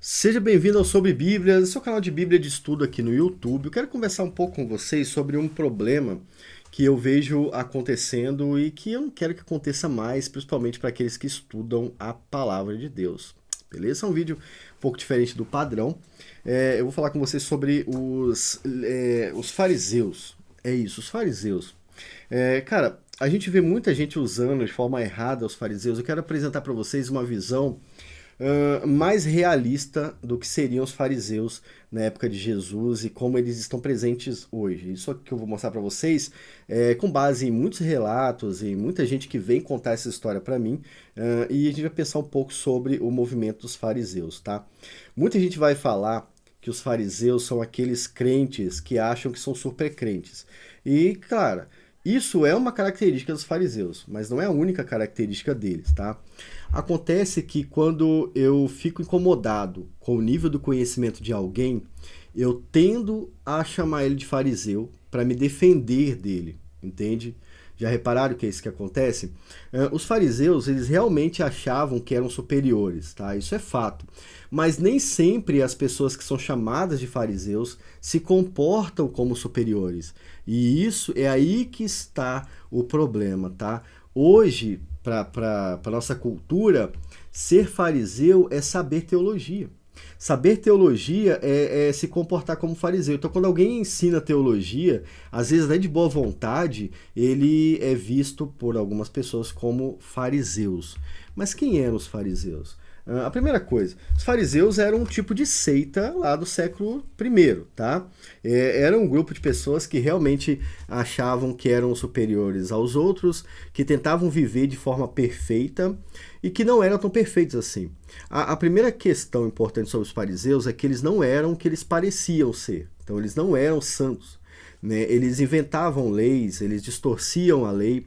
Seja bem-vindo ao Sobre Bíblia, seu canal de Bíblia de estudo aqui no YouTube. Eu quero conversar um pouco com vocês sobre um problema que eu vejo acontecendo e que eu não quero que aconteça mais, principalmente para aqueles que estudam a palavra de Deus. Beleza? É um vídeo um pouco diferente do padrão. Eu vou falar com vocês sobre os fariseus. É isso, os fariseus. Cara, a gente vê muita gente usando de forma errada os fariseus. Eu quero apresentar para vocês uma visão mais realista do que seriam os fariseus na época de Jesus e como eles estão presentes hoje. Isso que eu vou mostrar para vocês é com base em muitos relatos e muita gente que vem contar essa história para mim, e a gente vai pensar um pouco sobre o movimento dos fariseus, tá? Muita gente vai falar que os fariseus são aqueles crentes que acham que são super crentes. E, claro, isso é uma característica dos fariseus, mas não é a única característica deles, tá? Acontece que quando eu fico incomodado com o nível do conhecimento de alguém, eu tendo a chamar ele de fariseu para me defender dele, entende? Já repararam que é isso que acontece? Os fariseus, eles realmente achavam que eram superiores, tá? Isso é fato. Mas nem sempre as pessoas que são chamadas de fariseus se comportam como superiores. E isso é aí que está o problema, tá? Hoje, para a nossa cultura, ser fariseu é saber teologia. Saber teologia é se comportar como fariseu. Então, quando alguém ensina teologia, às vezes até de boa vontade, ele é visto por algumas pessoas como fariseus. Mas quem eram os fariseus? A primeira coisa, os fariseus eram um tipo de seita lá do século I, tá? Era um grupo de pessoas que realmente achavam que eram superiores aos outros, que tentavam viver de forma perfeita e que não eram tão perfeitos assim. A primeira questão importante sobre os fariseus é que eles não eram o que eles pareciam ser. Então, eles não eram santos, né? Eles inventavam leis, eles distorciam a lei.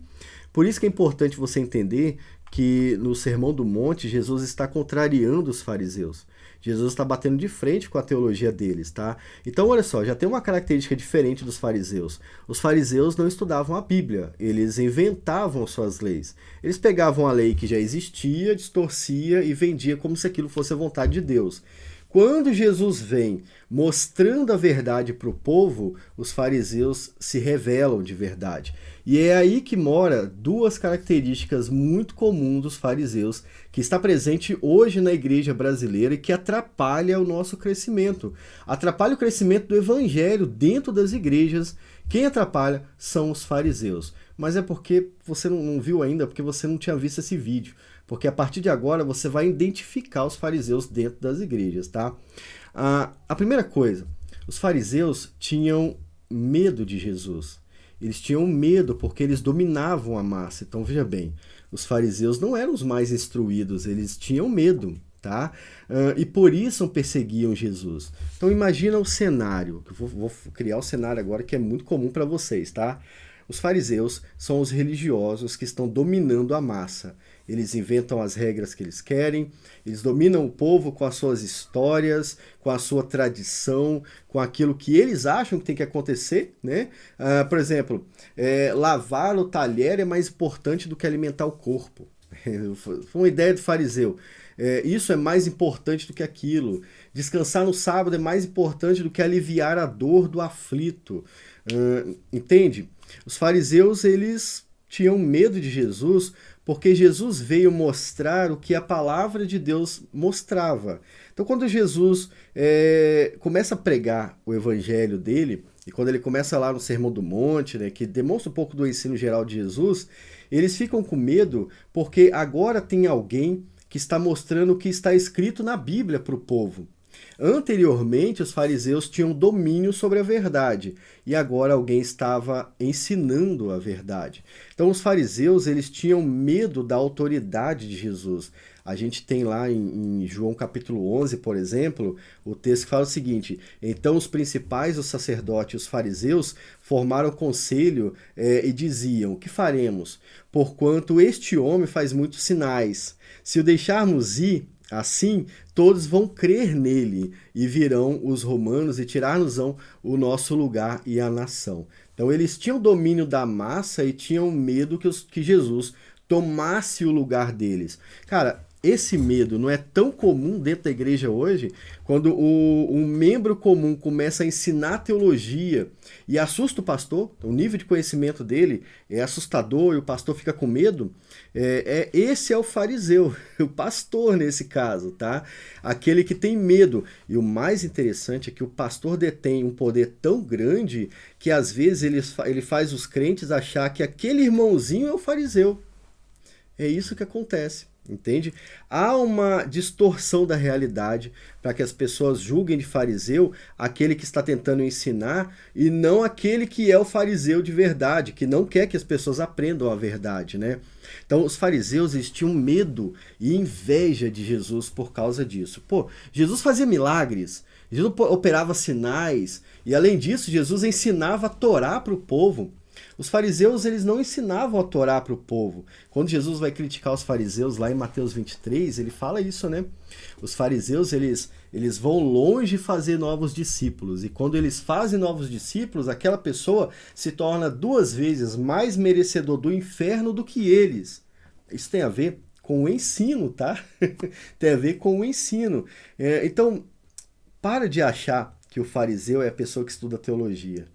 Por isso que é importante você entender que no Sermão do Monte, Jesus está contrariando os fariseus. Jesus está batendo de frente com a teologia deles, tá? Então, olha só, já tem uma característica diferente dos fariseus. Os fariseus não estudavam a Bíblia, eles inventavam suas leis. Eles pegavam a lei que já existia, distorcia e vendia como se aquilo fosse a vontade de Deus. Quando Jesus vem mostrando a verdade para o povo, os fariseus se revelam de verdade. E é aí que mora duas características muito comuns dos fariseus, que está presente hoje na igreja brasileira e que atrapalha o nosso crescimento. Atrapalha o crescimento do evangelho dentro das igrejas. Quem atrapalha são os fariseus. Mas é porque você não viu ainda, porque você não tinha visto esse vídeo. Porque a partir de agora você vai identificar os fariseus dentro das igrejas, tá? A primeira coisa, os fariseus tinham medo de Jesus. Eles tinham medo porque eles dominavam a massa. Então veja bem, os fariseus não eram os mais instruídos, eles tinham medo, tá? E por isso perseguiam Jesus. Então imagina o cenário, que eu vou criar o cenário agora que é muito comum para vocês, tá? Os fariseus são os religiosos que estão dominando a massa. Eles inventam as regras que eles querem, eles dominam o povo com as suas histórias, com a sua tradição, com aquilo que eles acham que tem que acontecer, né? Por exemplo, lavar o talher é mais importante do que alimentar o corpo. Foi uma ideia do fariseu. Isso é mais importante do que aquilo. Descansar no sábado é mais importante do que aliviar a dor do aflito. Entende? Os fariseus, eles tinham medo de Jesus porque Jesus veio mostrar o que a palavra de Deus mostrava. Então, quando Jesus começa a pregar o evangelho dele, e quando ele começa lá no Sermão do Monte, né, que demonstra um pouco do ensino geral de Jesus, eles ficam com medo porque agora tem alguém que está mostrando o que está escrito na Bíblia para o povo. Anteriormente, os fariseus tinham domínio sobre a verdade e agora alguém estava ensinando a verdade. Então, os fariseus, eles tinham medo da autoridade de Jesus. A gente tem lá em João capítulo 11, por exemplo, o texto que fala o seguinte: então os principais, os sacerdotes e os fariseus formaram conselho e diziam: que faremos? Porquanto este homem faz muitos sinais. Se o deixarmos ir, assim, todos vão crer nele e virão os romanos e tirar-nos-ão o nosso lugar e a nação. Então eles tinham domínio da massa e tinham medo que Jesus tomasse o lugar deles. Cara, esse medo não é tão comum dentro da igreja hoje, quando um membro comum começa a ensinar teologia e assusta o pastor, o nível de conhecimento dele é assustador e o pastor fica com medo, esse é o fariseu, o pastor nesse caso, tá? Aquele que tem medo. E o mais interessante é que o pastor detém um poder tão grande que às vezes ele faz os crentes achar que aquele irmãozinho é o fariseu. É isso que acontece, entende? Há uma distorção da realidade para que as pessoas julguem de fariseu aquele que está tentando ensinar e não aquele que é o fariseu de verdade, que não quer que as pessoas aprendam a verdade, né? Então, os fariseus eles tinham medo e inveja de Jesus por causa disso. Pô, Jesus fazia milagres, Jesus operava sinais e, além disso, Jesus ensinava a Torá para o povo. Os fariseus eles não ensinavam a Torá para o povo. Quando Jesus vai criticar os fariseus lá em Mateus 23, ele fala isso, né? Os fariseus eles vão longe fazer novos discípulos. E quando eles fazem novos discípulos, aquela pessoa se torna 2 vezes mais merecedor do inferno do que eles. Isso tem a ver com o ensino, tá? Tem a ver com o ensino. Então, para de achar que o fariseu é a pessoa que estuda teologia.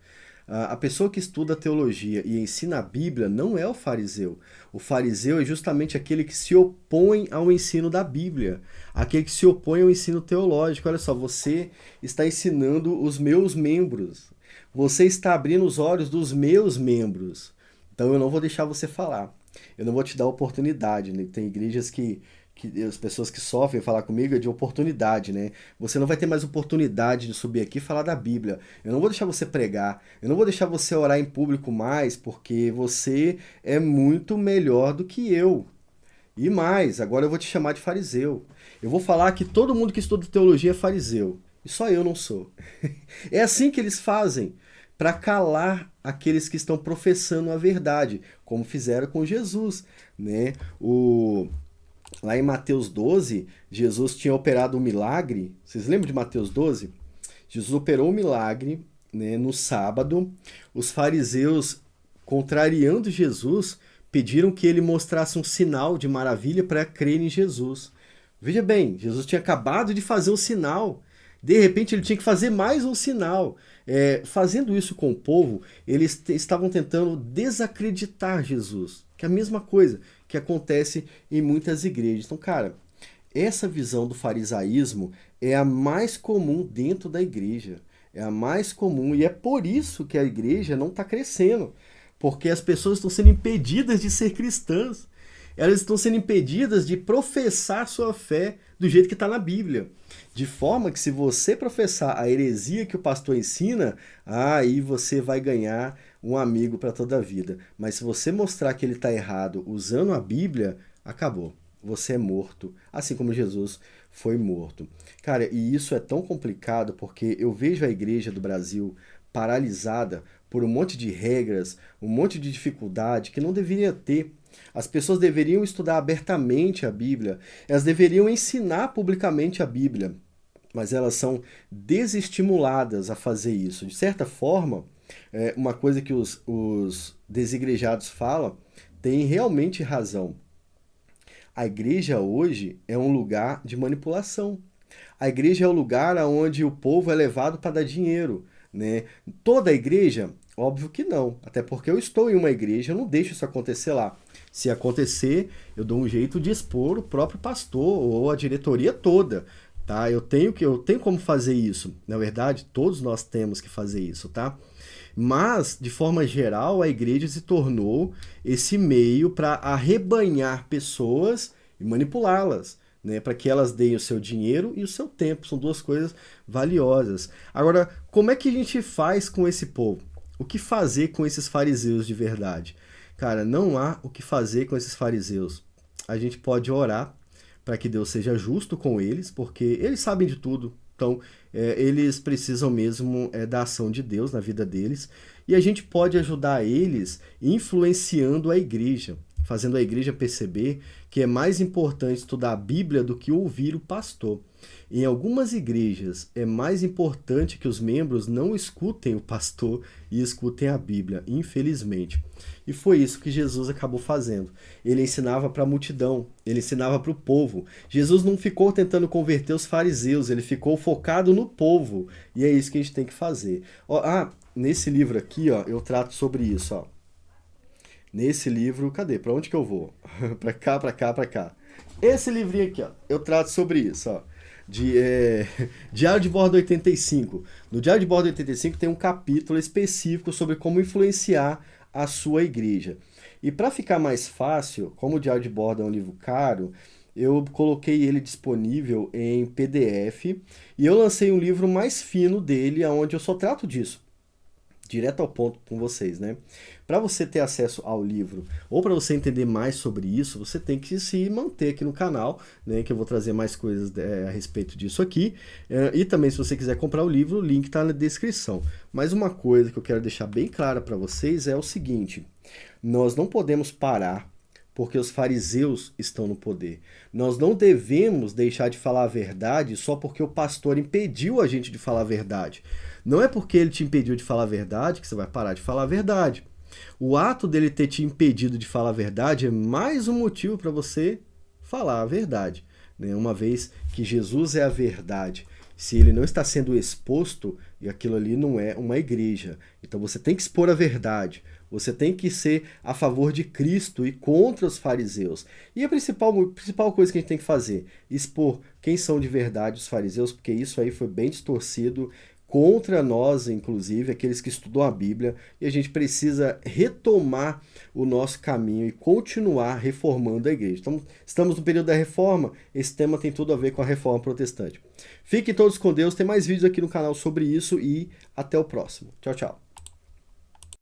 A pessoa que estuda teologia e ensina a Bíblia não é o fariseu. O fariseu é justamente aquele que se opõe ao ensino da Bíblia, aquele que se opõe ao ensino teológico. Olha só, você está ensinando os meus membros, você está abrindo os olhos dos meus membros. Então eu não vou deixar você falar, eu não vou te dar oportunidade, né? Tem igrejas que as pessoas que sofrem falar comigo é de oportunidade, né? Você não vai ter mais oportunidade de subir aqui e falar da Bíblia. Eu não vou deixar você pregar, eu não vou deixar você orar em público mais, porque você é muito melhor do que eu. E mais, agora eu vou te chamar de fariseu. Eu vou falar que todo mundo que estuda teologia é fariseu. E só eu não sou. É assim que eles fazem, para calar aqueles que estão professando a verdade, como fizeram com Jesus, né? Lá em Mateus 12, Jesus tinha operado um milagre. Vocês lembram de Mateus 12? Jesus operou um milagre, né, no sábado. Os fariseus, contrariando Jesus, pediram que ele mostrasse um sinal de maravilha para crer em Jesus. Veja bem, Jesus tinha acabado de fazer um sinal. De repente ele tinha que fazer mais um sinal. Fazendo isso com o povo, eles estavam tentando desacreditar Jesus. Que é a mesma coisa que acontece em muitas igrejas. Então, cara, essa visão do farisaísmo é a mais comum dentro da igreja. É a mais comum e é por isso que a igreja não está crescendo. Porque as pessoas estão sendo impedidas de ser cristãs. Elas estão sendo impedidas de professar sua fé do jeito que está na Bíblia. De forma que se você professar a heresia que o pastor ensina, aí você vai ganhar um amigo para toda a vida. Mas se você mostrar que ele está errado usando a Bíblia, acabou. Você é morto, assim como Jesus foi morto. Cara, e isso é tão complicado porque eu vejo a igreja do Brasil paralisada por um monte de regras, um monte de dificuldade que não deveria ter. As pessoas deveriam estudar abertamente a Bíblia, elas deveriam ensinar publicamente a Bíblia, mas elas são desestimuladas a fazer isso. De certa forma, uma coisa que os desigrejados falam tem realmente razão. A igreja hoje é um lugar de manipulação. A igreja é o lugar onde o povo é levado para dar dinheiro, né? Toda a igreja? Óbvio que não. Até porque eu estou em uma igreja, eu não deixo isso acontecer lá. Se acontecer, eu dou um jeito de expor o próprio pastor ou a diretoria toda, tá? Eu tenho como fazer isso. Na verdade, todos nós temos que fazer isso, tá? Mas, de forma geral, a igreja se tornou esse meio para arrebanhar pessoas e manipulá-las, né, para que elas deem o seu dinheiro e o seu tempo. São 2 coisas valiosas. Agora, como é que a gente faz com esse povo? O que fazer com esses fariseus de verdade? Cara, não há o que fazer com esses fariseus. A gente pode orar para que Deus seja justo com eles, porque eles sabem de tudo. Então, eles precisam mesmo da ação de Deus na vida deles. E a gente pode ajudar eles influenciando a igreja, fazendo a igreja perceber que é mais importante estudar a Bíblia do que ouvir o pastor. Em algumas igrejas é mais importante que os membros não escutem o pastor e escutem a Bíblia, infelizmente. E foi isso que Jesus acabou fazendo. Ele ensinava para a multidão, ele ensinava para o povo. Jesus não ficou tentando converter os fariseus, ele ficou focado no povo. E é isso que a gente tem que fazer. Nesse livro aqui, ó, eu trato sobre isso, ó. Nesse livro, cadê? Para onde que eu vou? Para cá, para cá, para cá. Esse livrinho aqui, ó, eu trato sobre isso, ó. Diário de Bordo 85. No Diário de Bordo 85 tem um capítulo específico sobre como influenciar a sua igreja. E para ficar mais fácil, como o Diário de Bordo é um livro caro, eu coloquei ele disponível em PDF e eu lancei um livro mais fino dele, onde eu só trato disso. Direto ao ponto com vocês, né? Para você ter acesso ao livro ou para você entender mais sobre isso, você tem que se manter aqui no canal, né? Que eu vou trazer mais coisas a respeito disso aqui. E também, se você quiser comprar o livro, o link está na descrição. Mas uma coisa que eu quero deixar bem clara para vocês é o seguinte: nós não podemos parar porque os fariseus estão no poder. Nós não devemos deixar de falar a verdade só porque o pastor impediu a gente de falar a verdade. Não é porque ele te impediu de falar a verdade que você vai parar de falar a verdade. O ato dele ter te impedido de falar a verdade é mais um motivo para você falar a verdade, né? Uma vez que Jesus é a verdade, se ele não está sendo exposto, e aquilo ali não é uma igreja. Então você tem que expor a verdade. Você tem que ser a favor de Cristo e contra os fariseus. E a principal coisa que a gente tem que fazer, expor quem são de verdade os fariseus, porque isso aí foi bem distorcido contra nós, inclusive, aqueles que estudam a Bíblia, e a gente precisa retomar o nosso caminho e continuar reformando a igreja. Então, estamos no período da reforma, esse tema tem tudo a ver com a reforma protestante. Fiquem todos com Deus, tem mais vídeos aqui no canal sobre isso e até o próximo. Tchau, tchau.